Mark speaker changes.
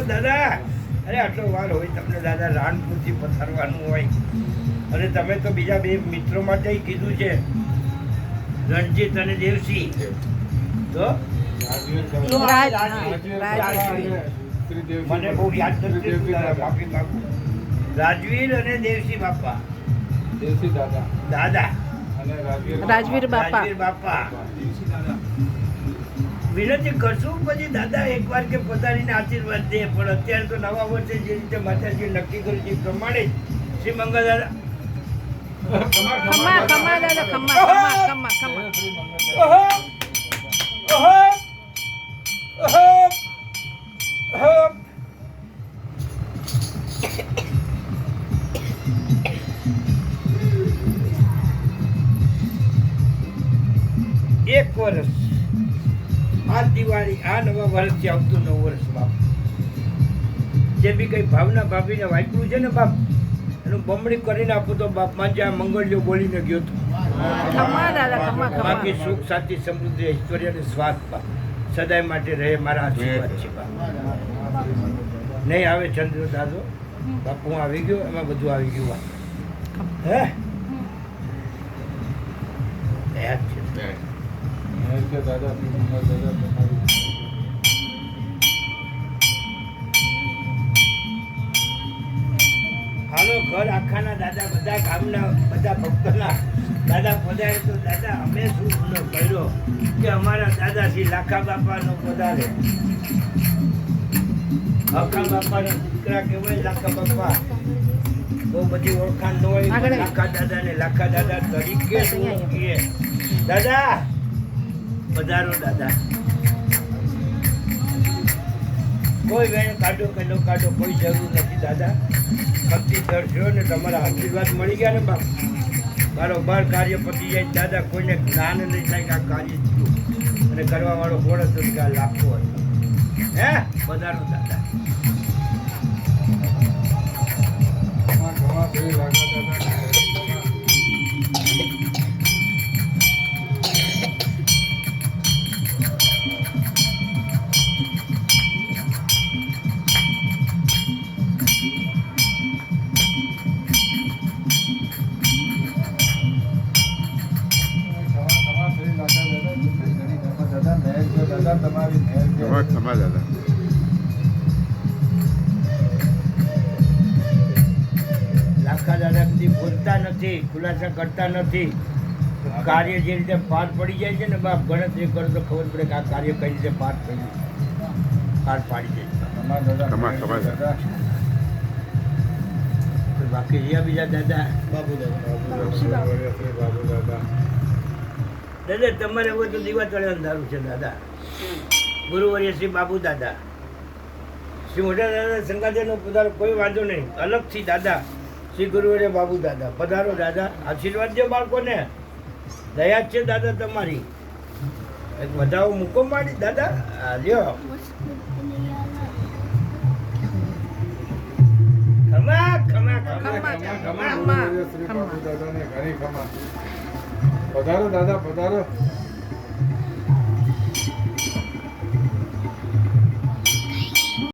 Speaker 1: દાદા. અરે આટલો વાર હોય તમને દાદા રાણપુરથી પધારવાનું હોય અને તમે તો બીજા બે મિત્રો માટે કીધું છે, રણજીત અને દેવસિંહ. તો મને બહુ યાદ નથી, માફી માંગુ. રાજવીર અને દેવસિંહ બાપા,
Speaker 2: દેવસિંહ દાદા
Speaker 1: દાદા
Speaker 2: અને
Speaker 3: રાજવીર બાપા.
Speaker 1: રાજવીર બાપા. વિનંતી કરશું પછી દાદા એકવાર કે પધારીને આશીર્વાદ દે. પણ અત્યારે તો નવા વર્ષે જે રીતે માતાજી નક્કી કર્યું છે એ પ્રમાણે શ્રી મંગળ દાદા.
Speaker 3: ખમા ખમા દાદા, ખમા ખમા ખમા ખમા.
Speaker 1: ઓહો! ઓહો! ઓહો! ઓહો! એક વર્ષ આ દિવાળી, આ નવા વર્ષથી આવતું નવું વર્ષ બાપ. જે બી કઈ ભાવના ભાભીને વાંચ્યું છે ને બાપ, એનું બમણી કરીને આપું તો બાપ માંજે આ મંગળજો બોલીને ગયો હતો.
Speaker 3: ખમા દાદા, ખમા
Speaker 1: બાકી
Speaker 3: ખમા.
Speaker 1: સુખ શાંતિ સમૃદ્ધિ ઐશ્વર્ય અને સ્વાદ બાપ સદાય માટે રહે. મારા આશીર્વાદ છે બાપ. નહીં આવે ચંદ્ર દાદો બાપ, હું આવી ગયો, એમાં બધું આવી ગયું બાપ. હે યાદ છે.
Speaker 2: દાદા શ્રી મંગળ દાદા તમારી
Speaker 1: હાલો ઘર આખાના દાદા, બધા ગામના બધા ભક્તોના દાદા પધારે તો દાદા અમે શું ગુનો કર્યો કે અમારા દાદા શ્રી લાખા બાપાનો પધારે. લાખા બાપાના દીકરા કહેવાય લાખા બાપા. બહુ બધી ઓળખાણ ન હોય, લાખા દાદાને લાખા દાદા તરીકે જ ઓળખીએ. દાદા પધારો દાદા. કોઈ વેણ કાઢો કે ન કાઢો કોઈ જરૂર નથી દાદા. ભક્તિ દર્શો ને તમારા આશીર્વાદ મળી ગયા ને બાપ, બારોબાર કાર્ય પતી જાય દાદા. કોઈને જ્ઞાન નહીં થાય કે આ કાર્ય થયું અને કરવા વાળો કોણ હતો કે આ લાખો હતો. હે પધારો દાદા.
Speaker 2: ઘણા શ્રી લાખા દાદા. તમારી મહેર છે.
Speaker 4: ખમા દાદા.
Speaker 1: લાખા દાદા કદી બોલતા નથી, ખુલાસા કરતા નથી. કાર્ય જે રીતે પાર પડી જાય છે ને બાપ, ગણતરી કરો તો ખબર પડે કે આ કાર્ય કઈ રીતે પાર પડ્યું, પાર પાડી જાય.
Speaker 4: ખમા ખમા દાદા.
Speaker 1: બાકી રહ્યા બીજા દાદા.
Speaker 2: બાબુ દાદા
Speaker 1: દાદા તમારે હવે તો દીવા તળે અંધારું છે દાદા. ગુરુવર્ય શ્રી બાબુ દાદા, શ્રી મોટા દાદા સંગાદેનો પધારો, કોઈ વાંધો નહીં. અલગથી દાદા શ્રી ગુરુવર્ય બાબુ દાદા પધારો દાદા. આશીર્વાદ દો બાળકોને, દયા જ છે દાદા તમારી. એક વધાવો મૂકો મારી દાદા. આ લ્યો ખમા ખમા ખમા ખમા.
Speaker 2: શ્રી બાબુ દાદાને ઘણી ખમા. પધારો દાદા પધારો.